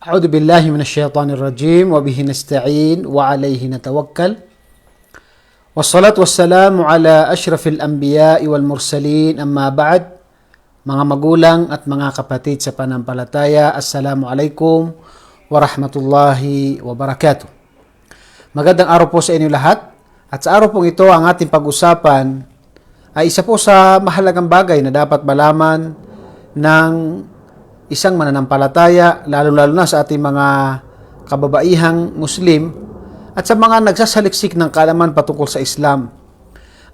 أعوذ بالله من الشيطان الرجيم وبه نستعين وعليه نتوكل والصلاة والسلام على أشرف الأنبياء والمرسلين أما بعد. Mga magulang at mga kapatid sa panampalataya, Assalamualaikum warahmatullahi wabarakatuh. Magandang araw po sa inyo lahat. At sa araw pong ito, ang ating pag-usapan ay isa po sa mahalagang bagay na dapat malaman ng isang mananampalataya, lalo-lalo na sa ating mga kababaihang Muslim at sa mga nagsasaliksik ng kaalaman patungkol sa Islam.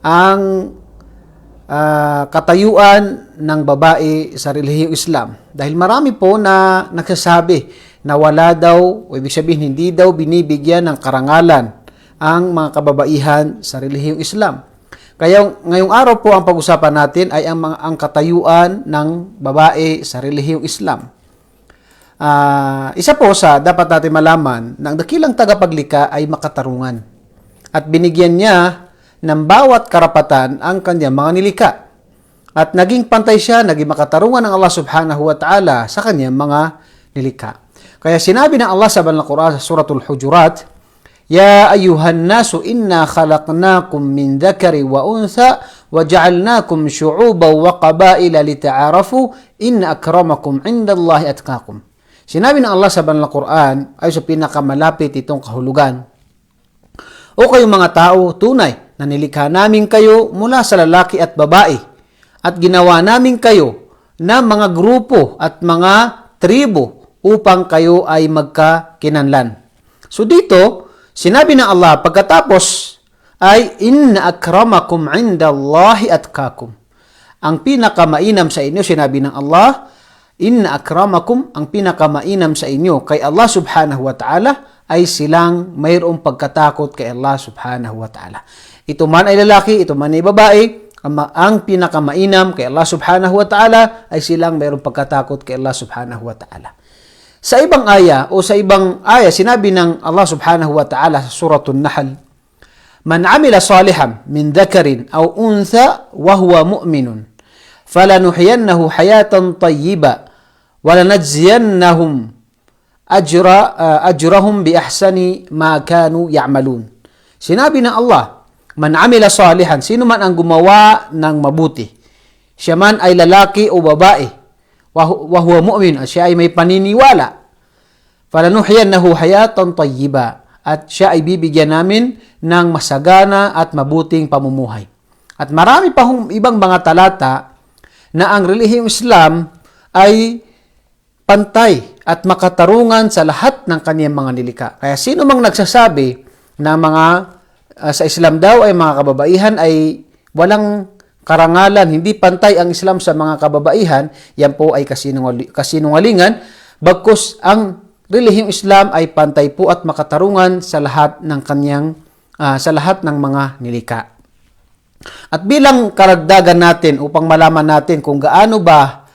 Ang katayuan ng babae sa relihiyong Islam. Dahil marami po na nagsasabi na wala daw, o ibig sabihin hindi daw binibigyan ng karangalan ang mga kababaihan sa relihiyong Islam. Kaya ngayong araw po ang pag-usapan natin ay ang katayuan ng babae sa relihiyong Islam. Isa po sa dapat natin malaman na ang dakilang tagapaglikha ay makatarungan at binigyan niya ng bawat karapatan ang kanyang mga nilikha. At naging pantay siya, naging makatarungan ng Allah subhanahu wa ta'ala sa kanyang mga nilikha. Kaya sinabi ng Allah sa Banal Quran sa Suratul Hujurat, Ya ayuhan nasu inna khalaqnakum min dhakari wa untha wa ja'alnakum syu'uban wa qabaila lita'arafu inna akramakum indallahi atqakum. Sinabi ng Allah sa Banal Quran ay sa pinakamalapit itong kahulugan. O kayong mga tao, tunay na nilikha namin kayo mula sa lalaki at babae at ginawa namin kayo na mga grupo at mga tribo upang kayo ay magkakinanlan. So dito, sinabi ng Allah pagkatapos ay inna akramakum indallahi atqakum. Ang pinakamainam sa inyo, sinabi ng Allah, inna akramakum, ang pinakamainam sa inyo kay Allah subhanahu wa ta'ala ay silang mayroong pagkatakot kay Allah subhanahu wa ta'ala. Ito man ay lalaki, ito man ay babae, ang pinakamainam kay Allah subhanahu wa ta'ala ay silang mayroong pagkatakot kay Allah subhanahu wa ta'ala. Sa ibang aya o sa ibang aya, sinabi ng Allah subhanahu wa ta'ala sa Suratul Nahl, Man amila salihan min dhakarin aw untha wa huwa mu'minun, falanuhyiyannahu hayatan tayyiba wa lanajziyannahum ajrahum bi ahsani ma kanu ya'malun. Sinabi ng Allah, Man amila salihan, sino man ang gumawa ng mabuti, siya man ay lalaki o babae, wa huwa mu'min, at siya ay may paniniwala, falanuhyiyannahu hayatan tayyiba, at siya ay bibigyan namin ng masagana at mabuting pamumuhay. At marami pa ibang mga talata na ang relihiyong Islam ay pantay at makatarungan sa lahat ng kaniyang mga nilikha. Kaya sino mang nagsasabi na sa Islam daw ay mga kababaihan ay walang karangalan, hindi pantay ang Islam sa mga kababaihan, yan po ay kasinungalingan, bagkus ang relihiyong Islam ay pantay po at makatarungan sa lahat ng sa lahat ng mga nilikha. At bilang karagdagan natin upang malaman natin kung gaano ba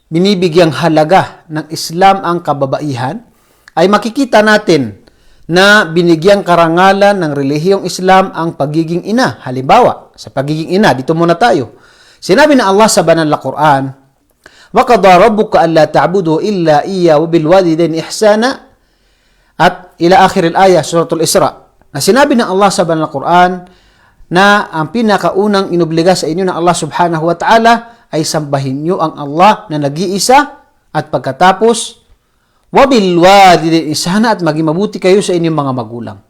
binibigyang halaga ng Islam ang kababaihan, ay makikita natin na binigyang karangalan ng relihiyong Islam ang pagiging ina. Halimbawa, sa pagiging ina, dito muna tayo. Sinabi ng Allah sa Banal na Quran, وَقَضَى رَبُّكَ أَلَّا تَعْبُدُوا إِلَّا إِيَّهُ وَبِالْوَالِدَيْنِ إِحْسَانًا, at ila akhir al-ayah, Suratul Isra, na sinabi ng Allah sa Banal na Quran na ang pinakaunang inobliga sa inyo ng Allah subhanahu wa ta'ala ay sambahin nyo ang Allah na nag-iisa, at pagkatapos wabilwalidayni ihsana, at maging mabuti kayo sa inyong mga magulang.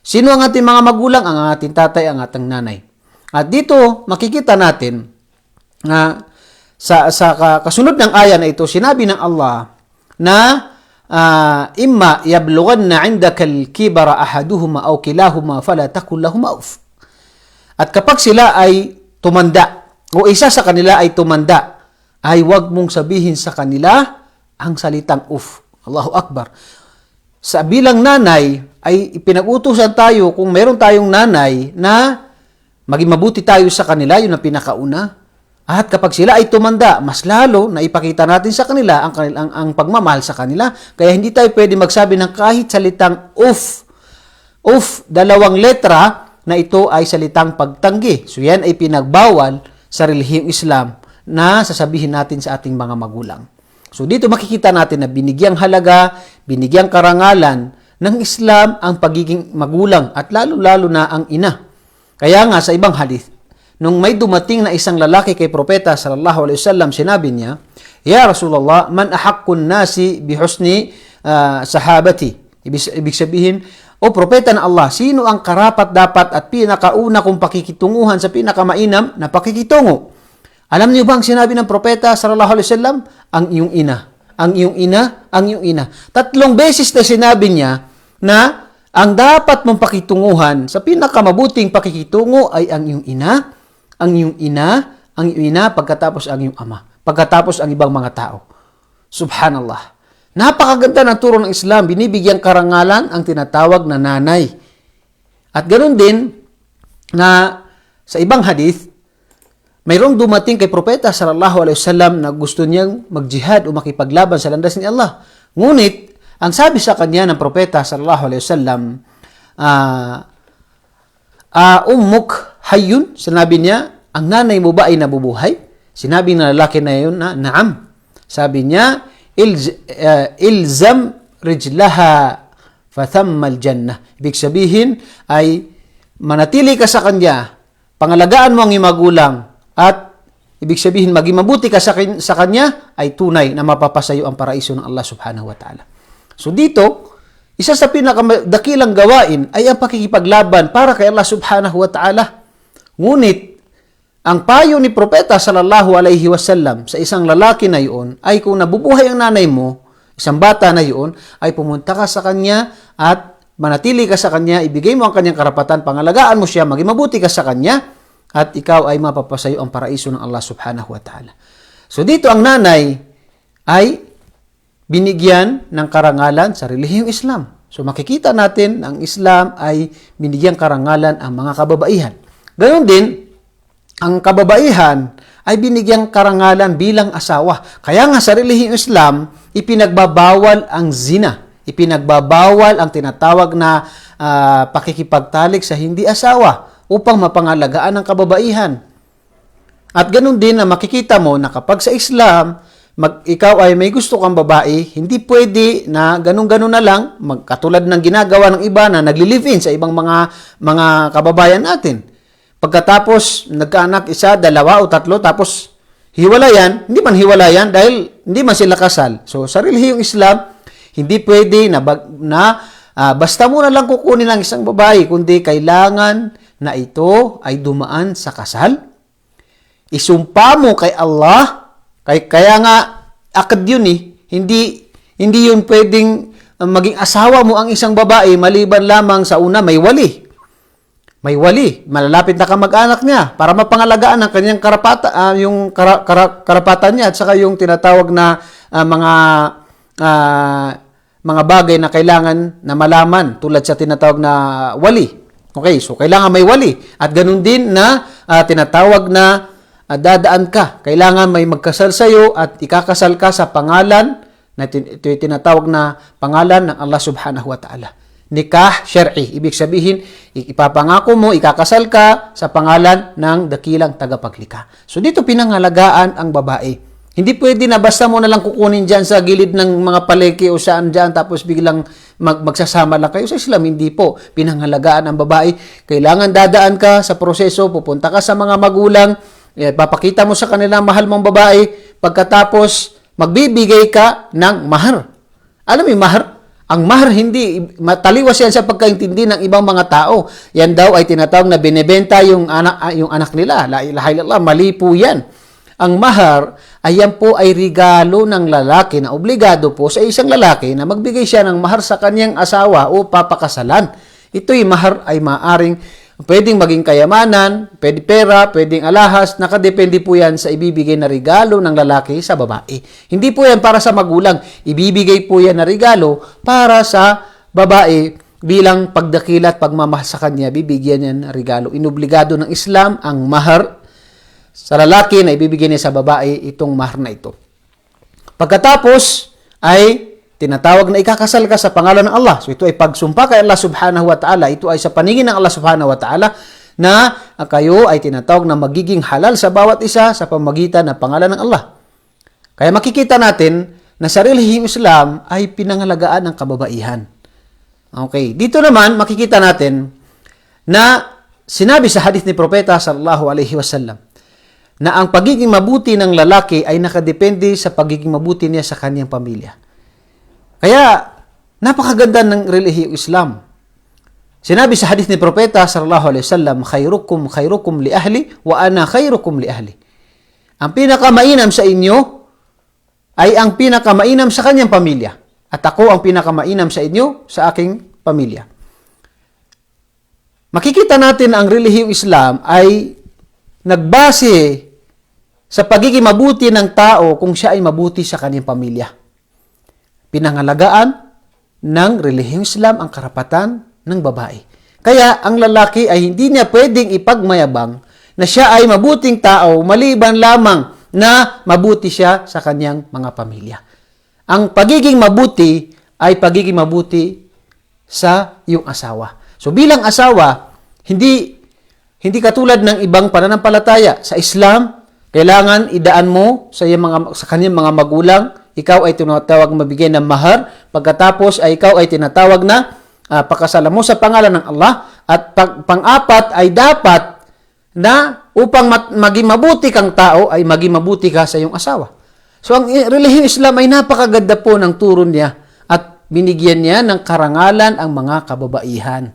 Sino ang ating mga magulang? Ang ating tatay, ang ating nanay. At dito makikita natin na sa kasunod ng aya na ito, sinabi ng Allah na imma yablughanna 'indaka al-kibara ahaduhuma aw kilahuma fala taqul lahumā uff. At kapag sila ay tumanda o isa sa kanila ay tumanda, ay huwag mong sabihin sa kanila ang salitang uff. Allahu Akbar. Sa bilang nanay, ay ipinag-utusan tayo kung meron tayong nanay na maging mabuti tayo sa kanila, yun ang pinakauna. At kapag sila ay tumanda, mas lalo na ipakita natin sa kanila ang pagmamahal sa kanila. Kaya hindi tayo pwede magsabi ng kahit salitang uff. Uff, dalawang letra na ito ay salitang pagtanggi. So yan ay pinagbawal sa relihiyong Islam na sasabihin natin sa ating mga magulang. So dito makikita natin na binigyang halaga, binigyang karangalan ng Islam ang pagiging magulang at lalo-lalo na ang ina. Kaya nga sa ibang hadith, nung may dumating na isang lalaki kay Propeta sallallahu alaihi wasallam, sinabi niya, "Ya Rasulullah, man ahaqqun nasi bihusni sahabati?" Ibig sabihin, o Propeta na Allah, sino ang karapat dapat at pinakauna kong pakikitunguhan sa pinakamainam na pakikitungo? Alam niyo ba ang sinabi ng Propeta sallallahu alaihi wasallam? Ang iyong ina. Ang iyong ina, ang iyong ina. 3 beses na sinabi niya na ang dapat mong pakitunguhan sa pinakamabuting pakikitungo ay ang iyong ina, ang iyong ina, ang iyong ina, pagkatapos ang iyong ama, pagkatapos ang ibang mga tao. Subhanallah. Napakaganda ng turo ng Islam, binibigyang karangalan ang tinatawag na nanay. At ganoon din na sa ibang hadith, mayroong dumating kay Propeta sallallahu alaihi wasallam na gusto niyang mag-jihad o makipaglaban sa landas ni Allah. Ngunit, ang sabi sa kanya ng Propeta sallallahu alaihi wasallam, ummuk hayyun, sinabi niya, ang nanay mo ba ay nabubuhay? Sinabi ng lalaki na yun na, naam. Sabi niya, ilzam rijlaha fathammal jannah. Ibig sabihin ay manatili ka sa kanya, pangalagaan mo ang iyong magulang, at ibig sabihin maging mabuti ka sa kanya ay tunay na mapapasayo ang paraiso ng Allah subhanahu wa ta'ala. So dito, isa sa pinakadakilang gawain ay ang pakikipaglaban para kay Allah subhanahu wa ta'ala. Ngunit, ang payo ni Propeta sallallahu alaihi wasallam sa isang lalaki na iyon ay kung nabubuhay ang nanay mo, isang bata na iyon, ay pumunta ka sa kanya at manatili ka sa kanya, ibigay mo ang kanyang karapatan, pangalagaan mo siya, maging mabuti ka sa kanya, at ikaw ay mapapasayo ang paraiso ng Allah subhanahu wa ta'ala. So dito ang nanay ay binigyan ng karangalan sa relihiyong Islam. So makikita natin ang Islam ay binigyan karangalan ang mga kababaihan. Gayon din, ang kababaihan ay binigyang karangalan bilang asawa. Kaya nga sa relihiyong Islam, ipinagbabawal ang zina. Ipinagbabawal ang tinatawag na pakikipagtalik sa hindi asawa upang mapangalagaan ang kababaihan. At ganun din na makikita mo na kapag sa Islam, ikaw ay may gusto kang babae, hindi pwede na ganun-ganun na lang, katulad ng ginagawa ng iba na nagli-live-in sa ibang mga kababayan natin. Pagkatapos, nagkaanak 1, 2 o 3, tapos hiwalayan, hindi man hiwalayan dahil hindi man sila kasal. So, sa relihiyong Islam, hindi pwede na basta mo na lang kukunin ang isang babae, kundi kailangan na ito ay dumaan sa kasal. Isumpa mo kay Allah, kaya nga, akad yun hindi yun pwedeng maging asawa mo ang isang babae maliban lamang sa una may wali. May wali, malalapit na kamag-anak niya para mapangalagaan ang kanyang karapatan niya at saka yung tinatawag na mga bagay na kailangan na malaman tulad sa tinatawag na wali. Okay, so kailangan may wali at ganun din na tinatawag na dadaan ka. Kailangan may magkasal sa iyo at ikakasal ka sa pangalan na ito yung tinatawag na pangalan ng Allah subhanahu wa ta'ala. Nikah syar'i. Ibig sabihin, ipapangako mo, ikakasal ka sa pangalan ng dakilang tagapaglikha. So dito pinangalagaan ang babae. Hindi pwede na basta mo na lang kukunin dyan sa gilid ng mga palengke o saan dyan tapos biglang magsasama lang kayo. Sa Islam, hindi po. Pinangalagaan ang babae. Kailangan dadaan ka sa proseso, pupunta ka sa mga magulang, papakita mo sa kanila mahal mong babae, pagkatapos magbibigay ka ng mahar. Alam mo yung mahar? Ang mahar hindi, mataliwas yan sa pagkaintindi ng ibang mga tao. Yan daw ay tinatawag na binebenta yung anak nila. La ilaha illallah, mali po yan. Ang mahar, ayan po ay regalo ng lalaki na obligado po sa isang lalaki na magbigay siya ng mahar sa kanyang asawa o papakasalan. Ito'y mahar ay maaring pwedeng maging kayamanan, pwede pera, pwedeng alahas, nakadepende po yan sa ibibigay na regalo ng lalaki sa babae. Hindi po yan para sa magulang, ibibigay po yan na regalo para sa babae bilang pagdakila at pagmamahal sa kanya, bibigyan yan na regalo. Inobligado ng Islam ang mahar sa lalaki na ibibigay niya sa babae itong mahar na ito. Pagkatapos ay tinatawag na ikakasal ka sa pangalan ng Allah. So ito ay pagsumpa kay Allah subhanahu wa ta'ala. Ito ay sa paningin ng Allah subhanahu wa ta'ala na kayo ay tinatawag na magiging halal sa bawat isa sa pamagitan ng pangalan ng Allah. Kaya makikita natin na sa relihiyong Islam ay pinangalagaan ng kababaihan. Okay, dito naman makikita natin na sinabi sa hadith ni Propeta sallallahu alaihi wasallam na ang pagiging mabuti ng lalaki ay nakadepende sa pagiging mabuti niya sa kanyang pamilya. Kaya napakaganda ng relihiyong Islam. Sinabi sa hadith ni Propeta sallallahu alaihi wasallam, khairukum li ahli wa ana khairukum li ahli. Ang pinakamainam sa inyo ay ang pinakamainam sa kanyang pamilya. At ako ang pinakamainam sa inyo sa aking pamilya. Makikita natin ang relihiyong Islam ay nagbase sa pagiging mabuti ng tao kung siya ay mabuti sa kanyang pamilya. Pinangalagaan ng relihiyong Islam ang karapatan ng babae. Kaya ang lalaki ay hindi niya pwedeng ipagmayabang na siya ay mabuting tao maliban lamang na mabuti siya sa kanyang mga pamilya. Ang pagiging mabuti ay pagiging mabuti sa iyong asawa. So bilang asawa, hindi katulad ng ibang pananampalataya. Sa Islam, kailangan idaan mo sa kanyang mga magulang, ikaw ay tinatawag mabigay ng mahar, pagkatapos ay ikaw ay tinatawag na pakasalan mo sa pangalan ng Allah, at pang-apat ay dapat na upang maging mabuti kang tao, ay maging mabuti ka sa iyong asawa. So, ang relihiyong Islam ay napakaganda po ng turo niya at binigyan niya ng karangalan ang mga kababaihan.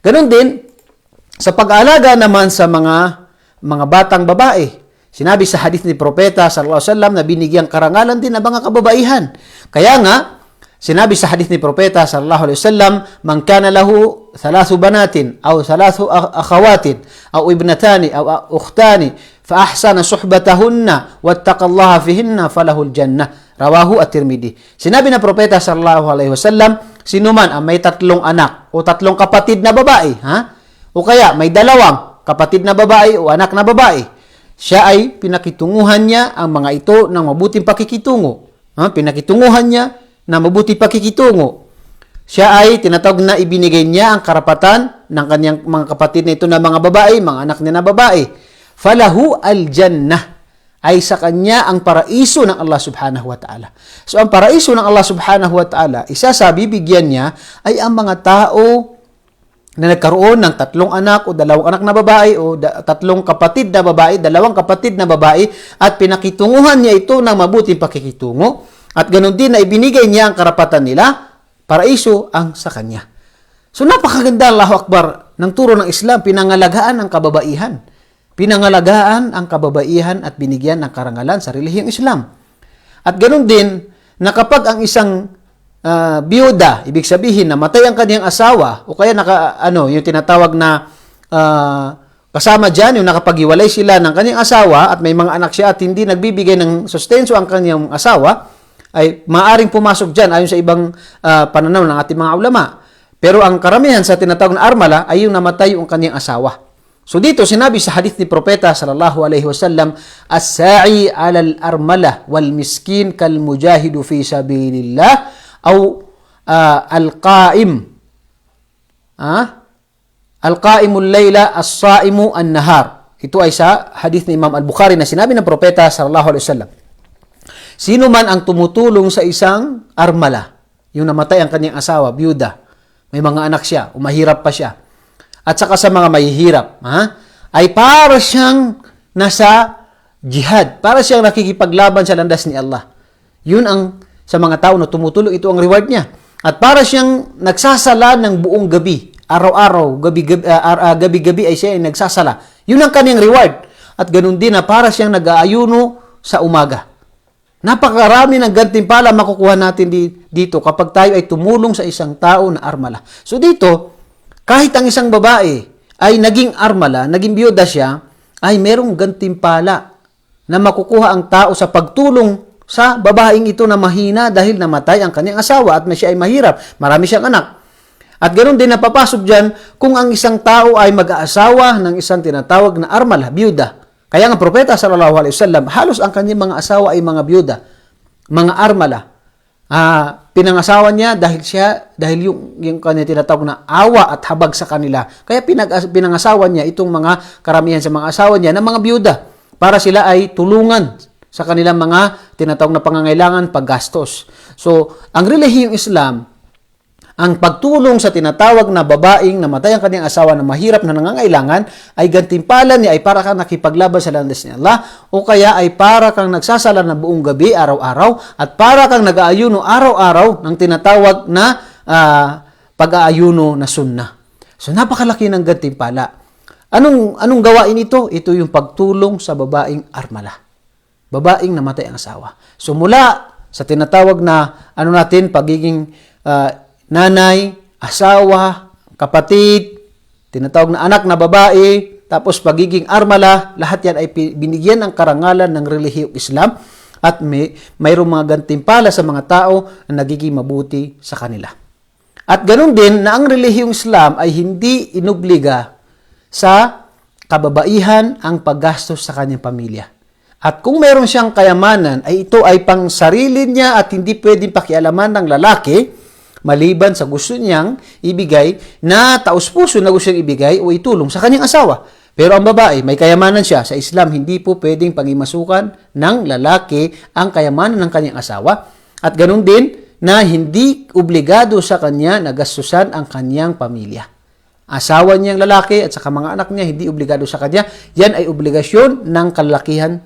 Ganon din, sa pag-aalaga naman sa mga batang babae, sinabi sa hadith ni Propeta sallallahu alaihi wasallam na binigyan karangalan din ang mga kababaihan. Kaya nga, sinabi sa hadith ni Propeta sallallahu alaihi wasallam, man kana lahu thalathu banatin aw thalathu akhawatin aw ibnatani aw ukhtani fa ahsana suhbatahunna wattaqallaha fihinna falahul jannah. Rawahu at-Tirmidhi. Sinabi ng Propeta sallallahu alaihi wasallam, sino man ang may tatlong anak o tatlong kapatid na babae, o kaya may dalawang kapatid na babae o anak na babae, siya ay pinakitunguhan niya ang mga ito ng mabuting pakikitungo. Pinakitunguhan niya na mabuti pakikitungo. Siya ay tinatawag na ibinigay niya ang karapatan ng kanyang mga kapatid na ito na mga babae, mga anak niya na babae. Falahu al-jannah, ay sa kanya ang paraiso ng Allah subhanahu wa ta'ala. So ang paraiso ng Allah subhanahu wa ta'ala, isa sa bibigyan niya ay ang mga tao na nagkaroon ng tatlong anak o dalawang anak na babae o tatlong kapatid na babae, dalawang kapatid na babae, at pinakitunguhan niya ito ng mabuting pakikitungo. At ganoon din na ibinigay niya ang karapatan nila, paraiso ang sa kanya. So napakaganda, Allahu Akbar, ng turo ng Islam, pinangalagaan ang kababaihan. Pinangalagaan ang kababaihan at binigyan ng karangalan sa relihiyong Islam. At ganoon din na kapag ang isang biyuda, ibig sabihin namatay ang kanyang asawa, o kaya yung tinatawag na kasama dyan, yung nakapaghiwalay sila ng kanyang asawa at may mga anak siya at hindi nagbibigay ng sustenso ang kanyang asawa, ay maaring pumasok dyan ayon sa ibang pananaw ng ating mga ulama. Pero ang karamihan sa tinatawag na armala ay yung namatay yung kanyang asawa. So dito sinabi sa hadith ni Propeta sallallahu alaihi wasallam, as-sa'i 'alal armala wal miskin kal mujahidu fi sabilillah aw al-qa'im. Al-qa'imul layla as-sa'imu an-nahar. Ito ay sa hadith ni Imam Al-Bukhari na sinabi ng Propeta sallallahu alaihi wasallam, sino man ang tumutulong sa isang armala, yung namatay ang kanyang asawa, biyuda, may mga anak siya, umahirap pa siya, at saka sa mga mahihirap, ay para siyang nasa jihad, para siyang nakikipaglaban sa landas ni Allah. Yun ang sa mga tao na tumutulong, ito ang reward niya. At para siyang nagsasala ng buong gabi, araw-araw, gabi-gabi ay siya ay nagsasala. Yun ang kanyang reward. At ganun din na para siyang nag-aayuno sa umaga. Napakarami ng gantimpala makukuha natin dito kapag tayo ay tumulong sa isang tao na armala. So dito, kahit ang isang babae ay naging armala, naging biyuda siya, ay merong gantimpala na makukuha ang tao sa pagtulong sa babaeng ito na mahina dahil namatay ang kanyang asawa at siya ay mahirap, marami siyang anak. At ganoon din napapasok dyan kung ang isang tao ay mag-aasawa ng isang tinatawag na armala, biyuda. Kaya nga Propeta sallallahu alaihi wasallam, halos ang kanyang mga asawa ay mga biyuda, mga armala. Pinangasawa niya dahil yung kanya tinatawag na awa at habag sa kanila. Kaya pinangasawa niya itong mga karamihan sa mga asawa niya na mga biyuda para sila ay tulungan sa kanilang mga tinatawag na pangangailangan, paggastos. So, ang relihiyong Islam, ang pagtulong sa tinatawag na babaeng namatay ang kanyang asawa na mahirap na nangangailangan ay gantimpala niya ay para kang nakipaglaban sa landas ni Allah o kaya ay para kang nagsasala na buong gabi, araw-araw at para kang nag-aayuno araw-araw ng tinatawag na pag-aayuno na sunnah. So napakalaki ng gantimpala. Anong gawain ito? Ito yung pagtulong sa babaeng armala. Babaeng namatay ang asawa. So mula sa tinatawag na pagiging nanay, asawa, kapatid, tinatawag na anak na babae, tapos pagiging armala, lahat yan ay binigyan ng karangalan ng relihiyong Islam at mayroong mga gantimpala sa mga tao na nagiging mabuti sa kanila. At ganun din na ang relihiyong Islam ay hindi inobliga sa kababaihan ang paggastos sa kanyang pamilya. At kung meron siyang kayamanan, ay ito ay pang sarili niya at hindi pwedeng pakialaman ng lalaki maliban sa gusto niyang ibigay na taus-puso na gusto niyang ibigay o itulong sa kanyang asawa. Pero ang babae, may kayamanan siya. Sa Islam, hindi po pwedeng pangimasukan ng lalaki ang kayamanan ng kanyang asawa. At ganun din na hindi obligado sa kanya na gastusan ang kanyang pamilya. Asawa niyang lalaki at saka mga anak niya, hindi obligado sa kanya. Yan ay obligasyon ng kalalakihan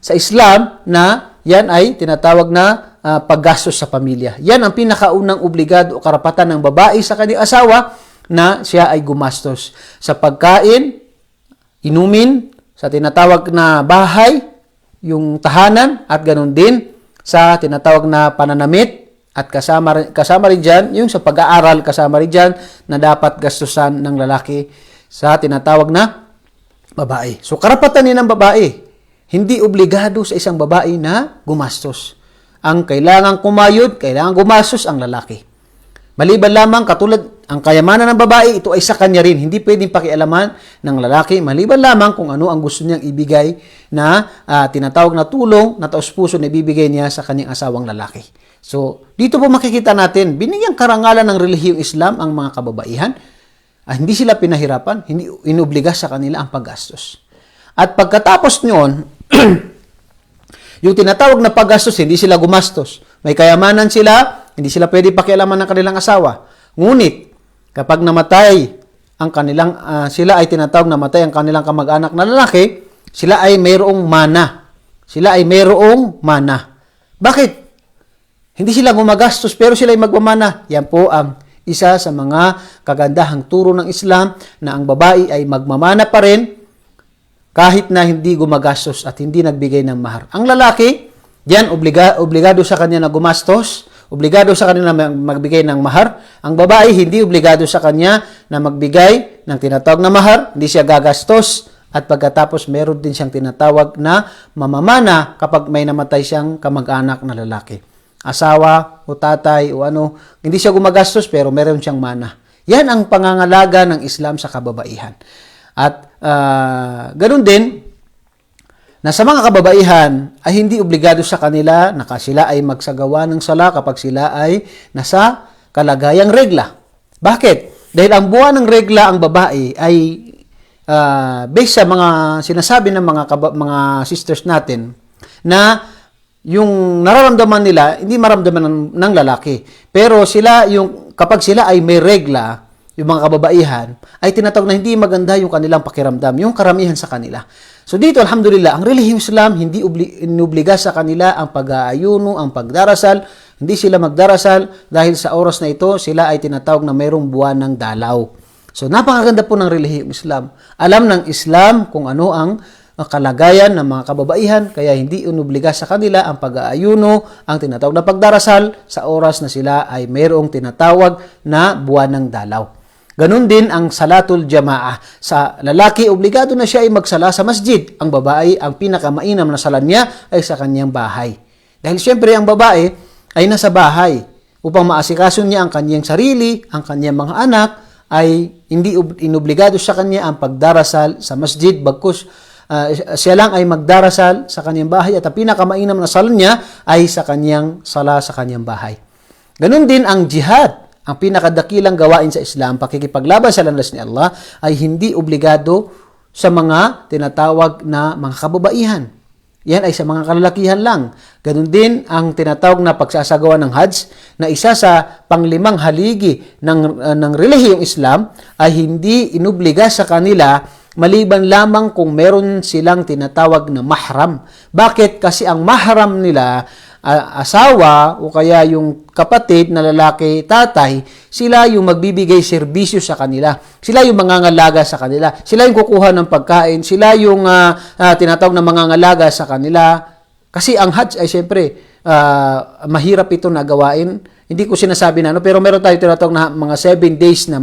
sa Islam na yan ay tinatawag na paggastos sa pamilya. Yan ang pinakaunang obligado o karapatan ng babae sa kanyang asawa na siya ay gumastos sa pagkain, inumin, sa tinatawag na bahay, yung tahanan, at ganun din sa tinatawag na pananamit, at kasama rin dyan, yung sa pag-aaral, kasama rin dyan na dapat gastusan ng lalaki sa tinatawag na babae. So karapatan din ng babae, hindi obligado sa isang babae na gumastos. Ang kailangang kumayod, kailangang gumastos ang lalaki. Maliban lamang, katulad ang kayamanan ng babae, ito ay sa kanya rin. Hindi pwedeng pakialaman ng lalaki. Maliban lamang kung ano ang gusto niyang ibigay na tinatawag na tulong, na taus-puso na ibibigay niya sa kanyang asawang lalaki. So, dito po makikita natin, binigyang karangalan ng relihiyong Islam ang mga kababaihan. Hindi sila pinahirapan, hindi inobliga sa kanila ang paggastos. At pagkatapos niyon, yung tinatawag na paggastos, hindi sila gumastos. May kayamanan sila, hindi sila pwede pakialaman ng kanilang asawa. Ngunit, kapag namatay ang kanilang, sila ay tinatawag namatay ang kanilang kamag-anak na lalaki, sila ay mayroong mana. Sila ay mayroong mana. Bakit? Hindi sila gumagastos, pero sila ay magmamana. Yan po ang isa sa mga kagandahang turo ng Islam na ang babae ay magmamana pa rin kahit na hindi gumagastos at hindi nagbigay ng mahar. Ang lalaki, diyan obligado sa kanya na gumastos, obligado sa kanya na magbigay ng mahar. Ang babae, hindi obligado sa kanya na magbigay ng tinatawag na mahar, hindi siya gagastos, at pagkatapos meron din siyang tinatawag na mamamana kapag may namatay siyang kamag-anak na lalaki. Asawa o tatay o hindi siya gumagastos pero meron siyang mana. Yan ang pangangalaga ng Islam sa kababaihan. At ganun din, na sa mga kababaihan ay hindi obligado sa kanila na sila ay magsagawa ng sala kapag sila ay nasa kalagayang regla. Bakit? Dahil ang buwan ng regla ang babae ay based sa mga sinasabi ng mga sisters natin na yung nararamdaman nila, hindi maramdaman ng lalaki. Pero sila, kapag sila ay may regla, yung mga kababaihan, ay tinatawag na hindi maganda yung kanilang pakiramdam, yung karamihan sa kanila. So dito, alhamdulillah, ang relihiyong Islam, hindi inubliga sa kanila ang pag-aayuno, ang pagdarasal. Hindi sila magdarasal dahil sa oras na ito, sila ay tinatawag na mayroong buwan ng dalaw. So napakaganda po ng relihiyong Islam. Alam ng Islam kung ano ang kalagayan ng mga kababaihan, kaya hindi inubliga sa kanila ang pag-aayuno, ang tinatawag na pagdarasal sa oras na sila ay mayroong tinatawag na buwan ng dalaw. Ganun din ang salatul jamaah. Sa lalaki, obligado na siya ay magsala sa masjid. Ang babae, ang pinakamainam na sala niya ay sa kanyang bahay. Dahil siyempre ang babae ay nasa bahay upang maasikaso niya ang kanyang sarili, ang kanyang mga anak, ay hindi inobligado sa kanya ang pagdarasal sa masjid, bagkus siya lang ay magdarasal sa kanyang bahay at ang pinakamainam na sala niya ay sa kanyang sala sa kanyang bahay. Ganun din ang jihad. Ang pinakadakilang gawain sa Islam, pakikipaglaban sa landas ni Allah, ay hindi obligado sa mga tinatawag na mga kababaihan. Yan ay sa mga kalalakihan lang. Ganun din ang tinatawag na pagsasagawa ng Hajj na isa sa panglimang haligi ng relihiyong Islam ay hindi inubliga sa kanila maliban lamang kung meron silang tinatawag na mahram. Bakit? Kasi ang mahram nila, asawa o kaya yung kapatid na lalaki, tatay, sila yung magbibigay serbisyo sa kanila. Sila yung mangangalaga sa kanila. Sila yung kukuha ng pagkain. Sila yung tinatawag na mangangalaga sa kanila. Kasi ang Hajj ay siyempre mahirap ito na gawain. Hindi ko sinasabi na pero meron tayo tinatawag na mga 7 days na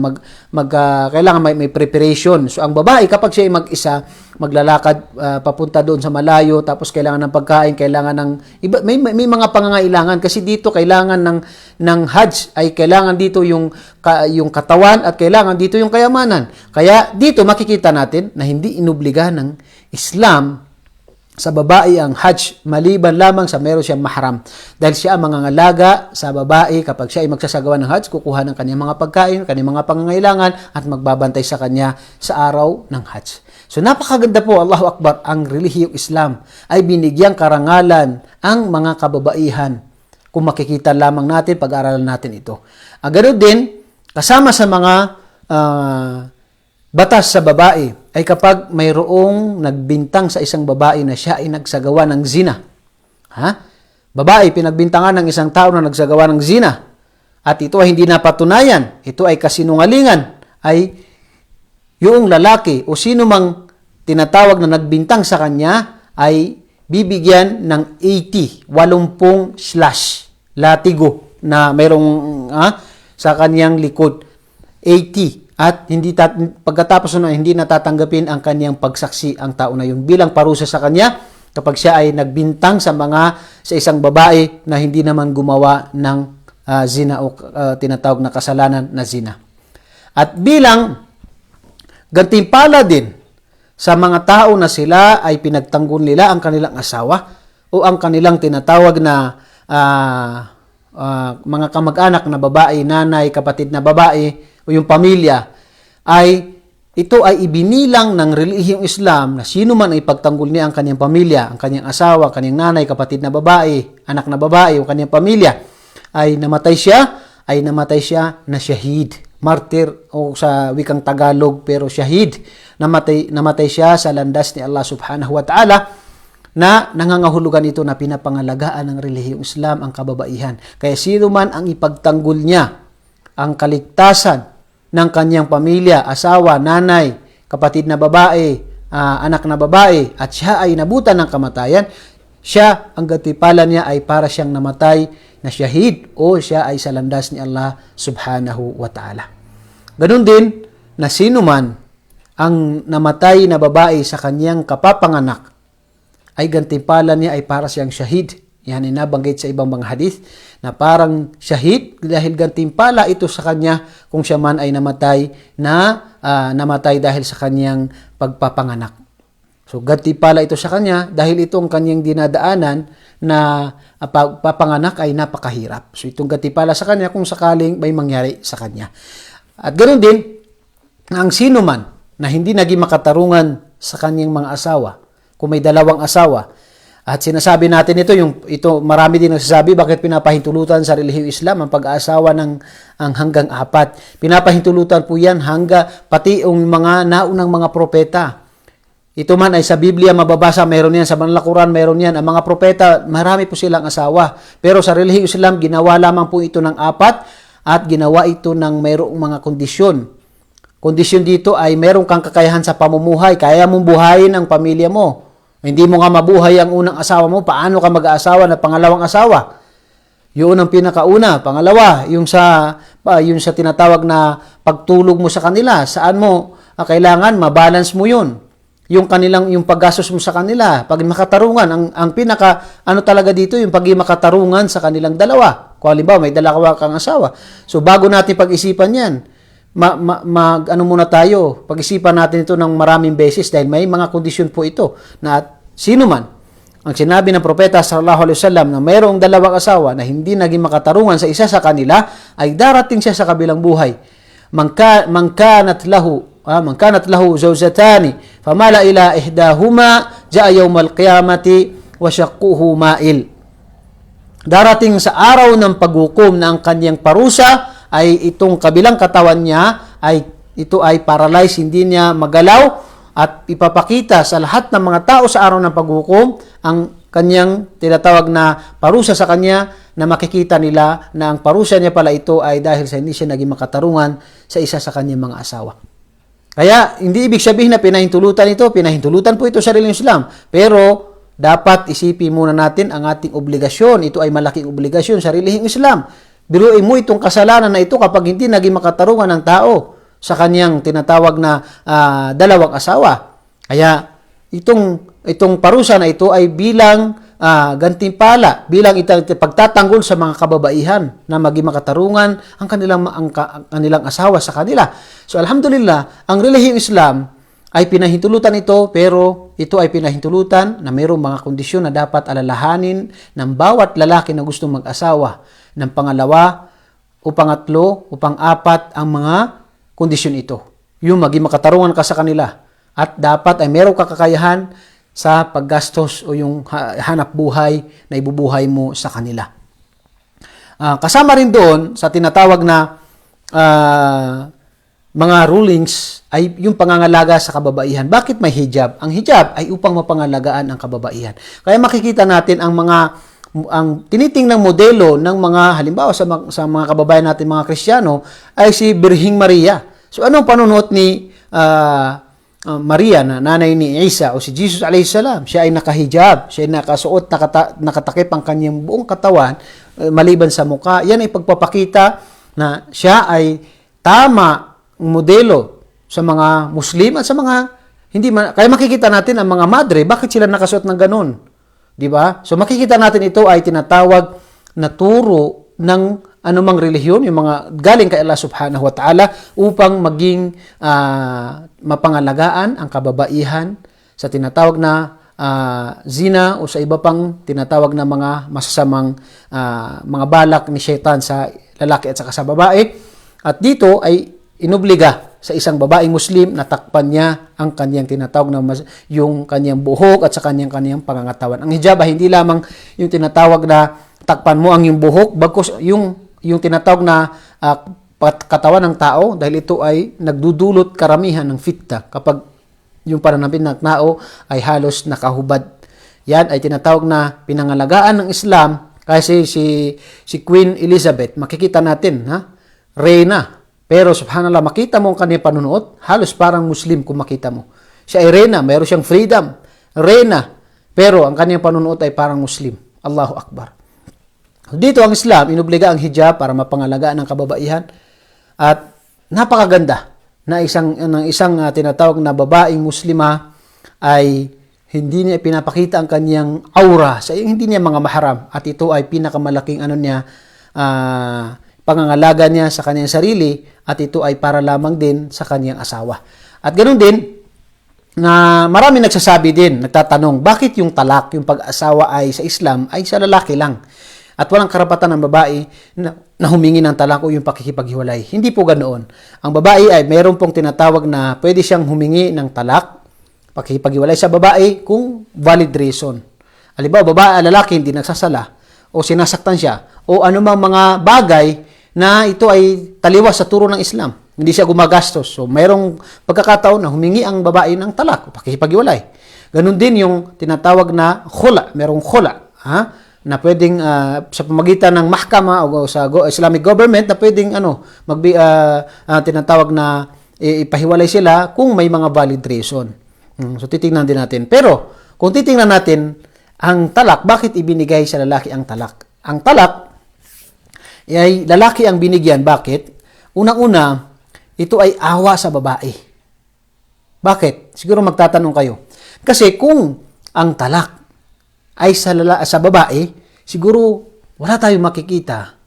kailangan may preparation. So ang babae kapag siya ay mag-isa, maglalakad papunta doon sa malayo, tapos kailangan ng pagkain, kailangan ng iba, may mga pangangailangan kasi dito kailangan ng Hajj ay kailangan dito yung katawan at kailangan dito yung kayamanan. Kaya dito makikita natin na hindi inubliga ng Islam sa babae ang Hajj maliban lamang sa meron siyang mahram. Dahil siya ang mangangalaga sa babae kapag siya ay magsasagawa ng Hajj, kukuha ng kanyang mga pagkain, kanyang mga pangangailangan at magbabantay sa kanya sa araw ng Hajj. So napakaganda po, Allahu Akbar, ang relihiyong Islam ay binigyang karangalan ang mga kababaihan. Kung makikita lamang natin, pag-aaralan natin ito. Ang ganoon din, kasama sa mga batas sa babae ay kapag mayroong nagbintang sa isang babae na siya ay nagsagawa ng zina. Babae, pinagbintangan ng isang tao na nagsagawa ng zina at ito ay hindi napatunayan, ito ay kasinungalingan, ay yung lalaki o sino mang tinatawag na nagbintang sa kanya ay bibigyan ng 80 slash latigo na mayroong sa kanyang likod 80. At pagkatapos na hindi natatanggapin ang kanyang pagsaksi ang tao na yun bilang parusa sa kanya kapag siya ay nagbintang sa isang babae na hindi naman gumawa ng zina o tinatawag na kasalanan na zina. At bilang gantimpala din sa mga tao na sila ay pinagtanggol nila ang kanilang asawa o ang kanilang tinatawag na mga kamag-anak na babae, nanay, kapatid na babae, o yung pamilya, ay ito ay ibinilang ng relihiyong Islam na sino man ay pagtanggol niya ang kanyang pamilya, ang kanyang asawa, ang kanyang nanay, kapatid na babae, anak na babae, o kanyang pamilya, ay namatay siya na syahid, martir o sa wikang Tagalog, pero syahid, namatay siya sa landas ni Allah subhanahu wa ta'ala, na nangangahulugan ito na pinapangalagaan ng relihiyong Islam ang kababaihan. Kaya sino man ang ipagtanggol niya ang kaligtasan ng kanyang pamilya, asawa, nanay, kapatid na babae, anak na babae, at siya ay nabutan ng kamatayan, siya, ang gantimpala niya ay para siyang namatay na syahid o siya ay sa landas ni Allah subhanahu wa ta'ala. Ganun din na sino man ang namatay na babae sa kanyang kapapanganak, ay gantimpala niya ay para siyang syahid. Yan ay nabanggit sa ibang mga hadith na parang syahid dahil gantimpala ito sa kanya kung siya man ay namatay dahil sa kanyang pagpapanganak. So gantimpala ito sa kanya dahil itong kanyang dinadaanan na pagpapanganak ay napakahirap. So itong gantimpala sa kanya kung sakaling may mangyari sa kanya. At ganoon din, ang sino man na hindi naging makatarungan sa kanyang mga asawa, kung may dalawang asawa, at sinasabi natin ito marami din nagsasabi bakit pinapahintulutan sa relihiyong Islam ang pag-aasawa ang hanggang 4. Pinapahintulutan po yan pati yung mga naunang mga propeta. Ito man ay sa Biblia mababasa, meron yan. Sa Banal na Quran, meron yan. Ang mga propeta, marami po silang asawa. Pero sa relihiyong Islam, ginawa lamang po ito ng 4 at ginawa ito ng mayroong mga kondisyon. Kondisyon dito ay meron kang kakayahan sa pamumuhay. Kaya mong buhayin ang pamilya mo. Hindi mo nga mabuhay ang unang asawa mo, paano ka mag-aasawa na pangalawang asawa? Yun ang pinakauna. Pangalawa, yung sa tinatawag na pagtulog mo sa kanila, saan mo kailangan mabalance mo yun. Yung paggastos mo sa kanila, pag makatarungan, ang pinaka talaga dito yung pag makatarungan sa kanilang dalawa. Kung halimbawa may dalawa kang asawa. So bago natin pag-isipan 'yan, muna tayo, pag-isipan natin ito ng maraming beses dahil may mga kondisyon po ito na sino man ang sinabi ng propeta sallallahu alaihi wasallam na mayroong dalawang asawa na hindi naging makatarungan sa isa sa kanila ay darating siya sa kabilang buhay. Man kanat lahu zawjatani famala ila ihdahuma jaa yawmal qiyamati wa syaqquhu ma'il. Darating sa araw ng paghukom na ang kanyang parusa ay itong kabilang katawan niya ito ay paralyzed, hindi niya magalaw, at ipapakita sa lahat ng mga tao sa araw ng paghukom ang kanyang tinatawag na parusa sa kanya, na makikita nila na ang parusa niya pala ito ay dahil sa hindi siya naging makatarungan sa isa sa kanyang mga asawa. Kaya hindi ibig sabihin na pinahintulutan ito, pinahintulutan po ito sa relihiyong Islam, pero dapat isipin muna natin ang ating obligasyon. Ito ay malaking obligasyon sa relihiyong Islam. Biruin mo itong kasalanan na ito kapag hindi naging makatarungan ng tao sa kanyang tinatawag na dalawang asawa. Kaya itong parusa na ito ay bilang gantimpala, bilang pagtatanggol sa mga kababaihan na maging makatarungan ang kanilang asawa sa kanila. So alhamdulillah, ang relihiyong Islam ay pinahintulutan ito, pero ito ay pinahintulutan na mayroong mga kondisyon na dapat alalahanin ng bawat lalaki na gustong mag-asawa. Ng pangalawa, o pangatlo, o pang-apat ang mga kondisyon ito. Yung maging makatarungan ka sa kanila. At dapat ay mayroong kakayahan sa paggastos o yung hanap buhay na ibubuhay mo sa kanila. Kasama rin doon sa tinatawag na mga rulings ay yung pangangalaga sa kababaihan. Bakit may hijab? Ang hijab ay upang mapangalagaan ang kababaihan. Kaya makikita natin ang tinitingnang modelo ng mga, halimbawa sa mga kababayan natin, mga Kristiyano, ay si Birhing Maria. So anong panunuot ni Maria, na nanay ni Isa o si Jesus alayhi salam? Siya ay nakahijab, siya ay nakasuot, nakatakip ang kanyang buong katawan maliban sa mukha. Yan ay pagpapakita na siya ay tama modelo sa mga Muslim at sa mga hindi man. Kaya makikita natin ang mga madre, bakit sila nakasuot ng ganun? Di ba? So makikita natin ito ay tinatawag na turo ng anumang relihiyon, yung mga galing kay Allah subhanahu wa ta'ala, upang maging mapangalagaan ang kababaihan sa tinatawag na zina o sa iba pang tinatawag na mga masasamang mga balak ni Shaitan sa lalaki at saka sa babae. At dito ay inobliga sa isang babaeng Muslim na takpan niya ang kanyang tinatawag na yung kanyang buhok at sa kanyang pangangatawan. Ang hijab ay hindi lamang yung tinatawag na takpan mo ang iyong buhok, bagkus yung tinatawag na katawan ng tao, dahil ito ay nagdudulot karamihan ng fitna kapag yung pananamit ng tao ay halos nakahubad. Yan ay tinatawag na pinangalagaan ng Islam. Kasi si Queen Elizabeth, makikita natin, reyna. Pero subhanallah, makita mo ang kanyang panunuot, halos parang Muslim kung makita mo. Siya ay reyna, mayroon siyang freedom, reyna, pero ang kanyang panunuot ay parang Muslim. Allahu Akbar. Dito ang Islam, inobliga ang hijab para mapangalagaan ng kababaihan, at napakaganda na isang tinatawag na babaeng Muslima ay hindi niya pinapakita ang kanyang aura sa hindi niya mga maharam, at ito ay pinakamalaking pangangalaga niya sa kanyang sarili, at ito ay para lamang din sa kanyang asawa. At ganoon din, na marami nagsasabi din, nagtatanong, bakit yung talak, yung pag-asawa ay sa Islam, ay sa lalaki lang? At walang karapatan ng babae na humingi ng talak o yung pakikipaghiwalay. Hindi po ganoon. Ang babae ay mayroon pong tinatawag na pwede siyang humingi ng talak, pakikipaghiwalay sa babae kung valid reason. Halimbawa, babae, lalaki hindi nagsasala o sinasaktan siya o anumang mga bagay na ito ay taliwas sa turo ng Islam. Hindi siya gumagastos. So, mayroong pagkakataon na humingi ang babae ng talak o pakikipaghiwalay. Ganun din yung tinatawag na khula. Mayroong khula. Na pwedeng sa pamagitan ng mahkama o sa Islamic government na pwedeng tinatawag na ipahiwalay sila kung may mga valid reason. So, titingnan din natin. Pero, kung titingnan natin ang talak, bakit ibinigay sa lalaki ang talak? Ang talak ay lalaki ang binigyan. Bakit? Unang-una, ito ay awa sa babae. Bakit? Siguro magtatanong kayo. Kasi kung ang talak ay sa babae, siguro wala tayong makikita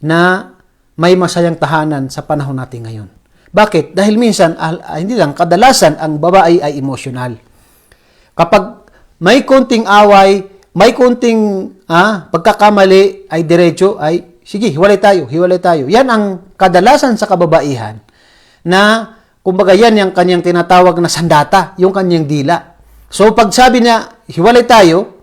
na may masayang tahanan sa panahon natin ngayon. Bakit? Dahil minsan, hindi lang, kadalasan ang babae ay emotional. Kapag may konting away, may konting pagkakamali, ay diretso, ay sige, hiwalay tayo. Yan ang kadalasan sa kababaihan na, kumbaga yan yung kanyang tinatawag na sandata, yung kanyang dila. So, pag sabi niya, hiwalay tayo,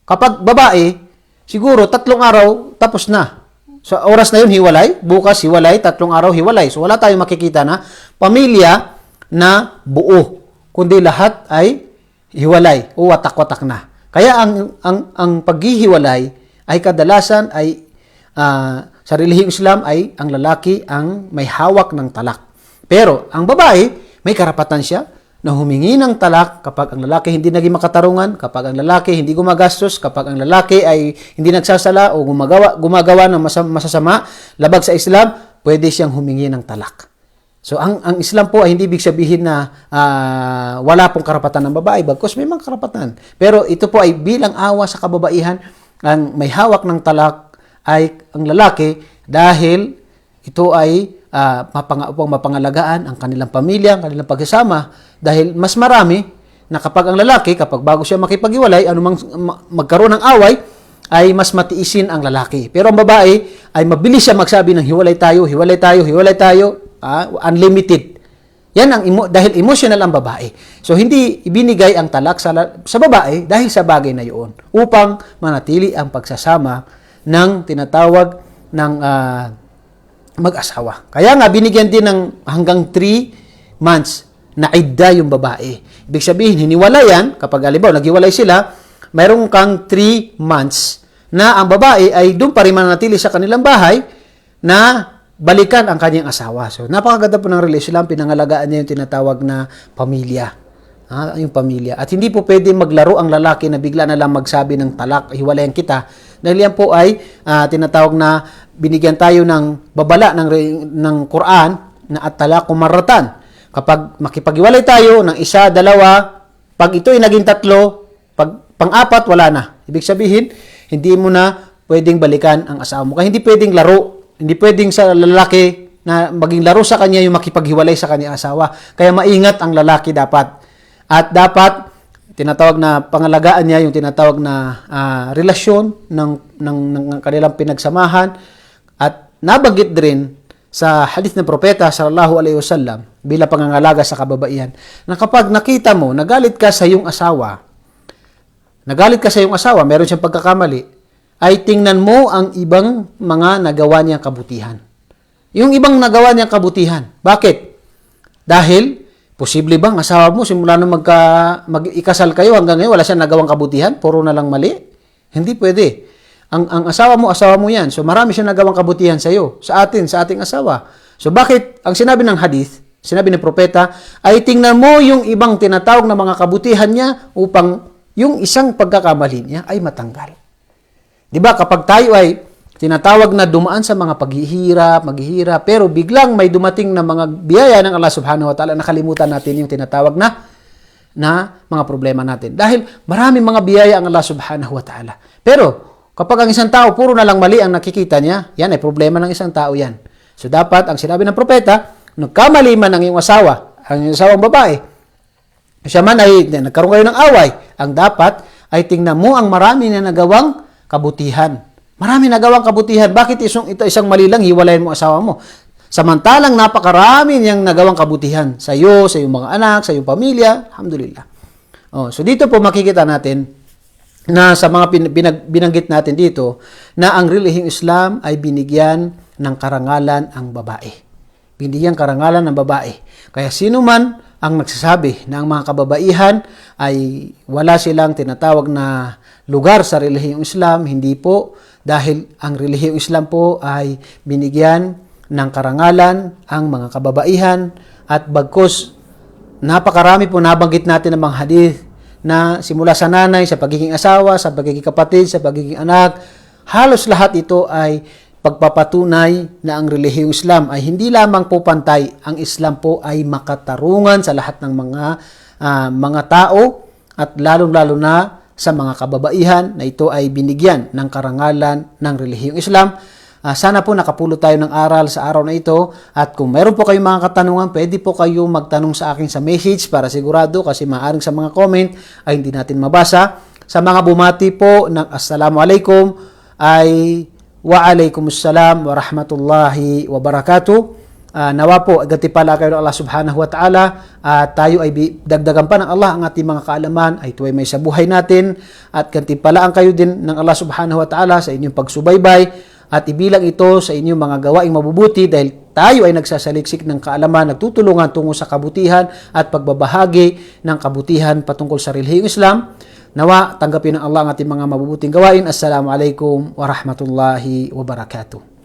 Kapag babae, siguro 3 araw, tapos na. Sa oras na yun, hiwalay. Bukas, hiwalay. 3 araw, hiwalay. So, wala tayong makikita na pamilya na buo. Kundi lahat ay hiwalay o watak-watak na. Kaya ang paghihiwalay ay kadalasan ay sa relihiyong Islam ay ang lalaki ang may hawak ng talak. Pero ang babae, may karapatan siya na humingi ng talak kapag ang lalaki hindi naging makatarungan, kapag ang lalaki hindi gumagastos, kapag ang lalaki ay hindi nagsasala o gumagawa ng masasama, labag sa Islam, pwede siyang humingi ng talak. So ang Islam po ay hindi ibig sabihin na wala pong karapatan ng babae, bagkus may mga karapatan. Pero ito po ay bilang awa sa kababaihan, ang may hawak ng talak ay ang lalaki dahil ito ay upang mapangalagaan ang kanilang pamilya, ang kanilang pagsasama, dahil mas marami na kapag ang lalaki, kapag bago siya makipag-iwalay, anumang magkaroon ng away, ay mas matiisin ang lalaki. Pero ang babae ay mabilis siya magsabi ng hiwalay tayo, hiwalay tayo, hiwalay tayo, unlimited. Yan ang dahil emotional ang babae. So hindi ibinigay ang talak sa babae dahil sa bagay na iyon upang manatili ang pagsasama ng tinatawag ng mag-asawa. Kaya nga binigyan din ng hanggang 3 months na idda yung babae. Ibig sabihin, hiniwalayan, kapag halimbawa naghiwalay sila, mayroong kang 3 months na ang babae ay doon pa rin manatili sa kanilang bahay na balikan ang kanyang asawa. So, napakaganda po ng relasyon, pinangalagaan niya yung tinatawag na pamilya. Yung pamilya. At hindi po pwede maglaro ang lalaki na bigla na lang magsabi ng talak, hiwalayan kita. Dahil yan po ay tinatawag na binigyan tayo ng babala ng Quran na at talakum marratan. Kapag makipag-iwalay tayo ng 1, 2, pag ito ay naging 3, pag pang-4, wala na. Ibig sabihin, hindi mo na pwedeng balikan ang asawa mo. Kaya hindi pwedeng laro. Hindi pwedeng sa lalaki na maging laro sa kanya yung makipaghiwalay sa kanyang asawa. Kaya maingat ang lalaki dapat. At dapat, tinatawag na pangalagaan niya yung tinatawag na relasyon ng kanilang pinagsamahan. At nabanggit din sa hadith ng propeta sallallahu alaihi wasallam bilang pangangalaga sa kababaihan na kapag nakita mo, nagalit ka sa iyong asawa, meron siyang pagkakamali, ay tingnan mo ang ibang mga nagawa niyang kabutihan. Yung ibang nagawa niyang kabutihan. Bakit? Dahil posible bang asawa mo simula nung mag-ikasal kayo hanggang ngayon wala siyang nagawang kabutihan? Puro na lang mali? Hindi pwede. Ang asawa mo yan. So marami siyang nagawang kabutihan sa iyo, sa ating asawa. So bakit ang sinabi ng hadith, sinabi ng propeta, ay tingnan mo yung ibang tinatawag na mga kabutihan niya upang yung isang pagkakamali niya ay matanggal. 'Di ba kapag tayo ay tinatawag na dumaan sa mga maghihirap, pero biglang may dumating na mga biyaya ng Allah Subhanahu wa Ta'ala, nakalimutan natin yung tinatawag na mga problema natin. Dahil maraming mga biyaya ang Allah Subhanahu wa Ta'ala. Pero kapag ang isang tao puro na lang mali ang nakikita niya, yan ay problema ng isang tao yan. So dapat ang sinabi ng propeta, nagkamali man ang iyong asawa, ang iyong asawang babae, siya man ay nagkaroon kayo ng away, ang dapat ay tingnan mo ang marami na nagawang kabutihan. Marami nagawang kabutihan. Bakit isang mali lang, hiwalayin mo asawa mo? Samantalang napakarami niyang nagawang kabutihan sa iyo, sa iyong mga anak, sa iyong pamilya. Alhamdulillah. So dito po makikita natin na sa mga binanggit natin dito na ang relihiyong Islam ay binigyan ng karangalan ang babae. Binigyan karangalan ng babae. Kaya sino man ang nagsasabi na ang mga kababaihan ay wala silang tinatawag na lugar sa relihiyong Islam, hindi po. Dahil ang relihiyong Islam po ay binigyan ng karangalan ang mga kababaihan at bagkus napakarami po nabanggit natin ng mga hadith na simula sa nanay, sa pagiging asawa, sa pagiging kapatid, sa pagiging anak, halos lahat ito ay pagpapatunay na ang relihiyong Islam ay hindi lamang po pantay, ang Islam po ay makatarungan sa lahat ng mga tao at lalong-lalo na sa mga kababaihan na ito ay binigyan ng karangalan ng relihiyong Islam. Sana po nakapulot tayo ng aral sa araw na ito at kung meron po kayong mga katanungan, pwede po kayo magtanong sa akin sa message para sigurado kasi maaaring sa mga comment ay hindi natin mabasa. Sa mga bumati po ng Assalamualaikum ay Waalaikumsalam wa rahmatullahi wa barakatuh. Nawa po, gatipala kayo ng Allah subhanahu wa ta'ala at tayo ay dagdagan pa ng Allah ang ating mga kaalaman ay tuway may sa buhay natin at gantipalaan kayo din ng Allah subhanahu wa ta'ala sa inyong pagsubaybay at ibilang ito sa inyong mga gawaing mabubuti dahil tayo ay nagsasaliksik ng kaalaman, nagtutulungan tungo sa kabutihan at pagbabahagi ng kabutihan patungkol sa relihiyong Islam. Nawa, tanggapin ng Allah ang ating mga mabubuting gawain. Assalamualaikum warahmatullahi wabarakatuh.